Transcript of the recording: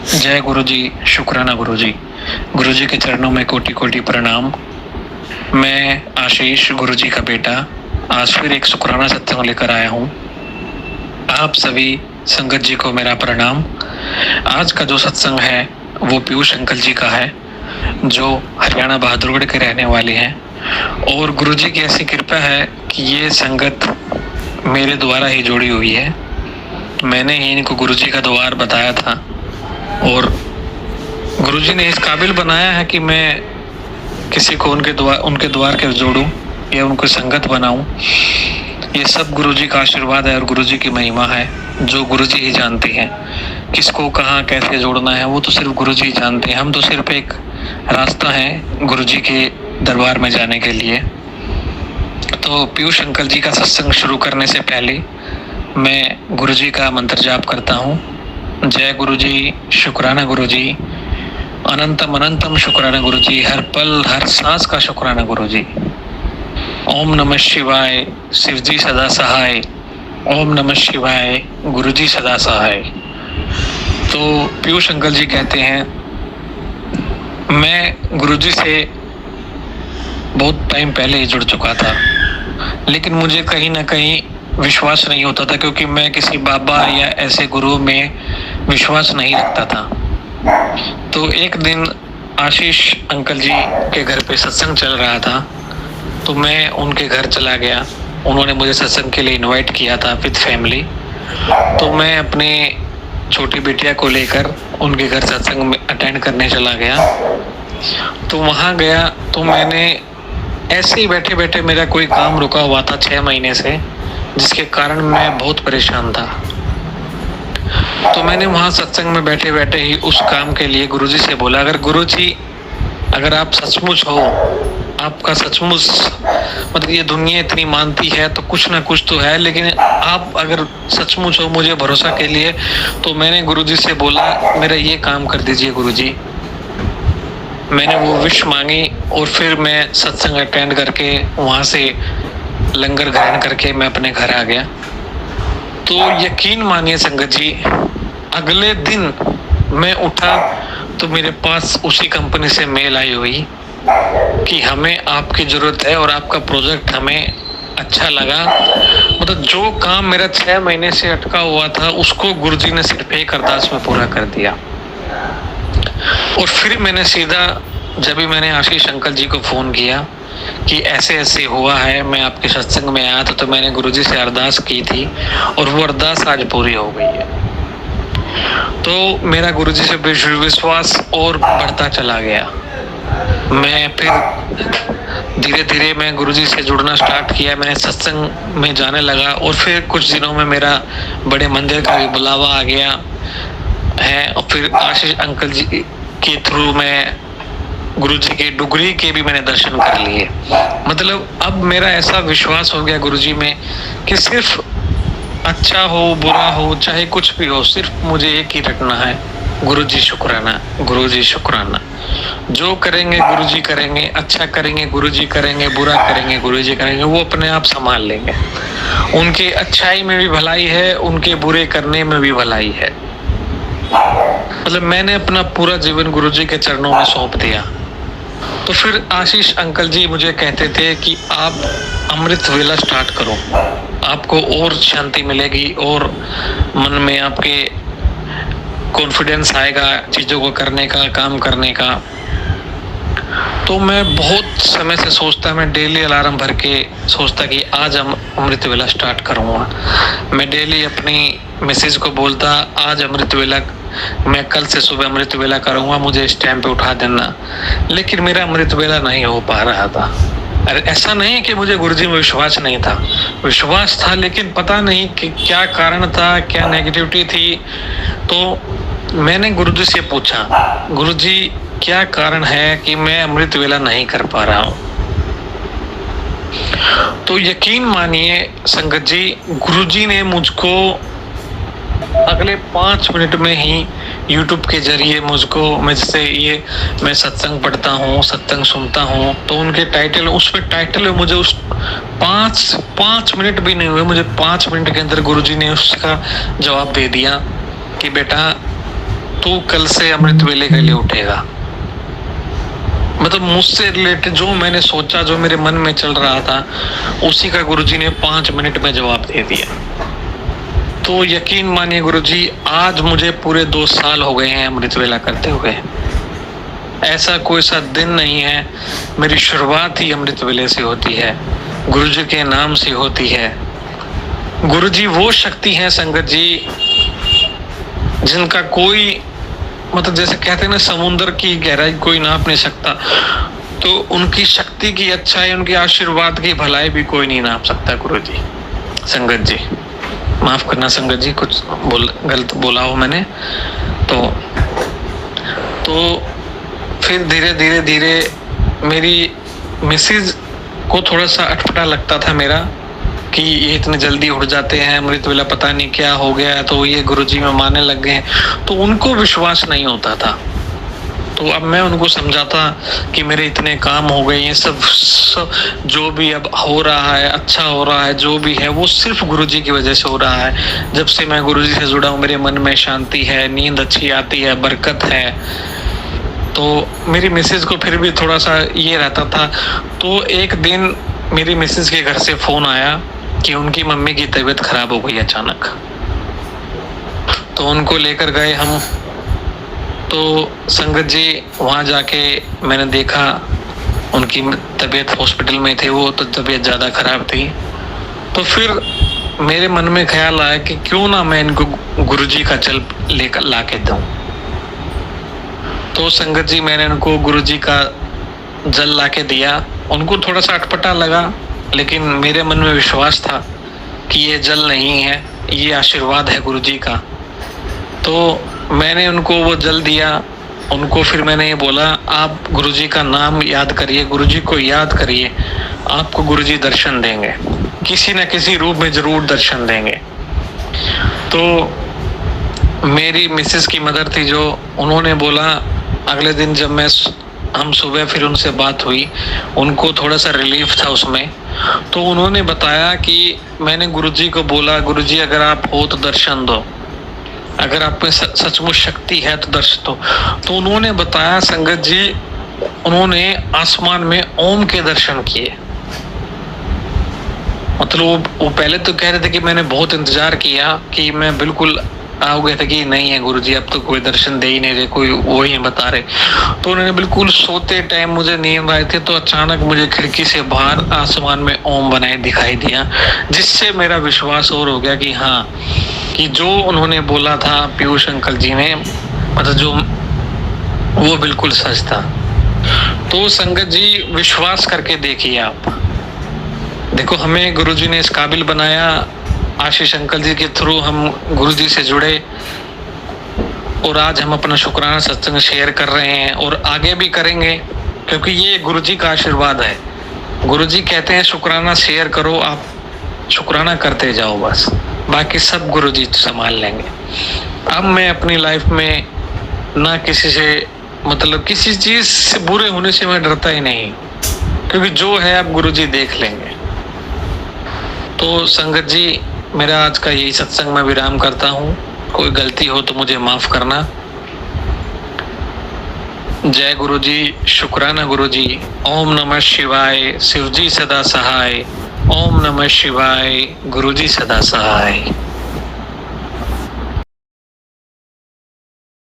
जय गुरु जी, शुक्राना गुरु जी। गुरु जी के चरणों में कोटि कोटि प्रणाम। मैं आशीष गुरु जी का बेटा आज फिर एक शुक्राना सत्संग लेकर आया हूँ। आप सभी संगत जी को मेरा प्रणाम। आज का जो सत्संग है वो पीयूष अंकल जी का है, जो हरियाणा बहादुरगढ़ के रहने वाले हैं। और गुरु जी की ऐसी कृपा है कि ये संगत मेरे द्वारा ही जुड़ी हुई है। मैंने ही इनको गुरु जी का द्वार बताया था और गुरुजी ने इस काबिल बनाया है कि मैं किसी को उनके द्वार के जोड़ूं या उनको संगत बनाऊं। ये सब गुरुजी का आशीर्वाद है और गुरुजी की महिमा है, जो गुरुजी ही जानते हैं किसको कहाँ कैसे जोड़ना है। वो तो सिर्फ गुरुजी ही जानते हैं। हम तो सिर्फ एक रास्ता है गुरुजी के दरबार में जाने के लिए। तो पीयूष अंकल जी का सत्संग शुरू करने से पहले मैं गुरुजी का मंत्र जाप करता हूँ। जय गुरु जी, शुक्राना गुरु जी, अनंतम अनंतम शुक्राना गुरु जी, हर पल हर सांस का शुक्राना गुरु जी। ओम नमः शिवाय, शिव जी सदा सहाय। ओम नमः शिवाय, गुरु जी सदा सहाय। तो पीयूष अंकल जी कहते हैं, मैं गुरु जी से बहुत टाइम पहले ही जुड़ चुका था, लेकिन मुझे कहीं ना कहीं विश्वास नहीं होता था, क्योंकि मैं किसी बाबा या ऐसे गुरु में विश्वास नहीं रखता था। तो एक दिन आशीष अंकल जी के घर पे सत्संग चल रहा था, तो मैं उनके घर चला गया। उन्होंने मुझे सत्संग के लिए इनवाइट किया था विद फैमिली। तो मैं अपने छोटी बिटिया को लेकर उनके घर सत्संग में अटेंड करने चला गया। तो वहाँ गया तो मैंने ऐसे ही बैठे बैठे, मेरा कोई काम रुका हुआ था 6 महीने से, जिसके कारण मैं बहुत परेशान था। तो मैंने वहां सत्संग में बैठे बैठे ही उस काम के लिए गुरुजी से बोला, अगर गुरुजी, अगर आप सचमुच हो, आपका सचमुच मतलब ये दुनिया इतनी मानती है तो कुछ ना कुछ तो है, लेकिन आप अगर सचमुच हो मुझे भरोसा के लिए, तो मैंने गुरुजी से बोला मेरा ये काम कर दीजिए गुरुजी। मैंने वो विश मांगी और फिर मैं सत्संग अटेंड करके वहां से लंगर ग्रहण करके मैं अपने घर आ गया। तो यकीन मानिए संगत जी, अगले दिन मैं उठा तो मेरे पास उसी कंपनी से मेल आई हुई कि हमें आपकी जरूरत है और आपका प्रोजेक्ट हमें अच्छा लगा। मतलब जो काम मेरा 6 महीने से अटका हुआ था उसको गुरुजी ने सिर्फ एक अरदास में पूरा कर दिया। और फिर मैंने सीधा, जब भी मैंने आशीष अंकल जी को फोन किया कि ऐसे ऐसे हुआ है, मैं आपके सत्संग में आया था, तो मैंने गुरुजी से अरदास की थी और वो अरदास आज पूरी हो गई है। तो मेरा गुरुजी से विश्वास और बढ़ता चला गया। मैं फिर धीरे धीरे मैं गुरुजी से जुड़ना स्टार्ट किया, मैंने सत्संग में जाने लगा और फिर कुछ दिनों में मेरा बड़े मंदिर का भी बुलावा आ गया है। और फिर आशीष अंकल जी के थ्रू मैं गुरुजी के डुगरी के भी मैंने दर्शन कर लिए। मतलब अब मेरा ऐसा विश्वास हो गया गुरुजी में कि सिर्फ अच्छा हो बुरा हो चाहे कुछ भी हो, सिर्फ मुझे एक ही रटना है, गुरुजी शुक्राना, गुरुजी शुक्राना। जो करेंगे गुरुजी करेंगे, अच्छा करेंगे गुरुजी करेंगे, बुरा करेंगे गुरुजी करेंगे, वो अपने आप संभाल लेंगे। उनके अच्छाई में भी भलाई है, उनके बुरे करने में भी भलाई है। मतलब मैंने अपना पूरा जीवन गुरुजी के चरणों में सौंप दिया। तो फिर आशीष अंकल जी मुझे कहते थे कि आप अमृत वेला स्टार्ट करो, आपको और शांति मिलेगी और मन में आपके कॉन्फिडेंस आएगा चीजों को करने का, काम करने का। तो मैं बहुत समय से सोचता, मैं डेली अलार्म भर के सोचता कि आज हम अमृत वेला स्टार्ट करूँगा। मैं डेली अपनी मिसेज को बोलता, आज अमृत वेला, मैं कल से सुबह अमृत वेला करूँगा, मुझे इस टाइम पे उठा देना। लेकिन मेरा अमृत वेला नहीं हो पा रहा था। अरे ऐसा नहीं कि मुझे गुरुजी में विश्वास नहीं था, विश्वास था, लेकिन पता नहीं कि क्या कारण था, क्या नेगेटिविटी थी। तो मैंने गुरुजी से पूछा, गुरुजी क्या कारण है कि मैं अमृत वेला नहीं कर पा रहा हूँ। तो यकीन मानिए संगत जी, गुरुजी ने मुझको अगले 5 मिनट में ही YouTube के जरिए मुझको, मैं जैसे ये मैं सत्संग पढ़ता हूँ, सत्संग सुनता हूँ, तो उनके टाइटल, उसमें टाइटल में मुझे उस 5 मिनट भी नहीं हुए, मुझे 5 मिनट के अंदर गुरुजी ने उसका जवाब दे दिया कि बेटा तू कल से अमृत वेले के लिए उठेगा। मतलब मुझसे रिलेटेड जो मैंने सोचा, जो मेरे मन में चल रहा था, उसी का गुरुजी ने 5 मिनट में जवाब दे दिया। तो यकीन मानिए गुरुजी, आज मुझे पूरे 2 साल हो गए हैं अमृत वेला करते हुए। ऐसा कोई सा दिन नहीं है, मेरी शुरुआत ही अमृत वेले से होती है, गुरुजी के नाम से होती है। गुरुजी वो शक्ति है संगत जी, जिनका कोई मतलब जैसे कहते हैं ना, समुद्र की गहराई कोई नाप नहीं सकता, तो उनकी शक्ति की अच्छाई, उनके आशीर्वाद की भलाई भी कोई नहीं नाप सकता गुरुजी। संगत जी माफ करना संगत जी, कुछ गलत बोला हो मैंने। तो फिर धीरे धीरे मेरी मिसेज को थोड़ा सा अटपटा लगता था मेरा कि ये इतने जल्दी उठ जाते हैं, अमृत वेला पता नहीं क्या हो गया, तो ये गुरुजी में मानने लग गए। तो उनको विश्वास नहीं होता था। तो अब मैं उनको समझाता कि मेरे इतने काम हो गए हैं, सब जो भी अब हो रहा है, अच्छा हो रहा है, जो भी है वो सिर्फ गुरुजी की वजह से हो रहा है। जब से मैं गुरुजी से जुड़ा हूँ, मेरे मन में शांति है, नींद अच्छी आती है, बरकत है। तो मेरी मिसेज को फिर भी थोड़ा सा ये रहता था। तो एक दिन मेरी मिसेज के घर से फोन आया कि उनकी मम्मी की तबीयत खराब हो गई अचानक। तो उनको लेकर गए हम। तो संगत जी वहाँ जाके मैंने देखा उनकी तबीयत, हॉस्पिटल में थे वो, तो तबीयत ज़्यादा खराब थी। तो फिर मेरे मन में ख्याल आया कि क्यों ना मैं इनको गुरुजी का जल लेकर ला के दूँ। तो संगत जी मैंने उनको गुरुजी का जल ला के दिया। उनको थोड़ा सा अटपटा लगा, लेकिन मेरे मन में विश्वास था कि ये जल नहीं है, ये आशीर्वाद है गुरुजी का। तो मैंने उनको वो जल दिया। उनको फिर मैंने ये बोला, आप गुरुजी का नाम याद करिए, गुरुजी को याद करिए, आपको गुरुजी दर्शन देंगे, किसी न किसी रूप में जरूर दर्शन देंगे। तो मेरी मिसेस की मदर थी जो, उन्होंने बोला, अगले दिन जब हम सुबह फिर उनसे बात हुई, उनको थोड़ा सा रिलीफ था उसमें। तो उन्होंने बताया कि मैंने गुरुजी को बोला, गुरुजी अगर आप हो तो दर्शन दो, अगर आप में सचमुच शक्ति है तो दर्शन दो। तो उन्होंने बताया संगत जी, उन्होंने आसमान में ओम के दर्शन किए। मतलब वो पहले तो कह रहे थे कि मैंने बहुत इंतजार किया कि मैं बिल्कुल आ गए थे कि नहीं है गुरुजी, अब तो कोई दर्शन दे ही नहीं रहे, कोई वो ही बता रहे। तो उन्होंने बिल्कुल सोते टाइम मुझे नींद आए थे, तो अचानक मुझे खिड़की से बाहर आसमान में ओम बनाए दिखाई दिया, जिससे मेरा विश्वास और हो गया कि हाँ, कि जो उन्होंने बोला था पीयूष अंकल जी ने, मतलब जो वो बिल्कुल सच था। तो संगत जी विश्वास करके देखिए आप। देखो हमें गुरुजी ने इस काबिल बनाया, आशीष अंकल जी के थ्रू हम गुरुजी से जुड़े, और आज हम अपना शुक्राना सत्संग शेयर कर रहे हैं और आगे भी करेंगे, क्योंकि ये गुरुजी का आशीर्वाद है। गुरुजी कहते हैं शुक्राना शेयर करो, आप शुक्राना करते जाओ, बस बाकी सब गुरुजी संभाल लेंगे। अब मैं अपनी लाइफ में ना किसी से, मतलब किसी चीज से बुरे होने से मैं डरता ही नहीं, क्योंकि जो है अब गुरुजी देख लेंगे। तो संगत जी मेरा आज का यही सत्संग मैं विराम करता हूँ। कोई गलती हो तो मुझे माफ करना। जय गुरुजी, शुक्राना गुरुजी। ओम नमः शिवाय, शिवजी सदा सहाय। ओम नमः शिवाय, गुरुजी सदा सहाय।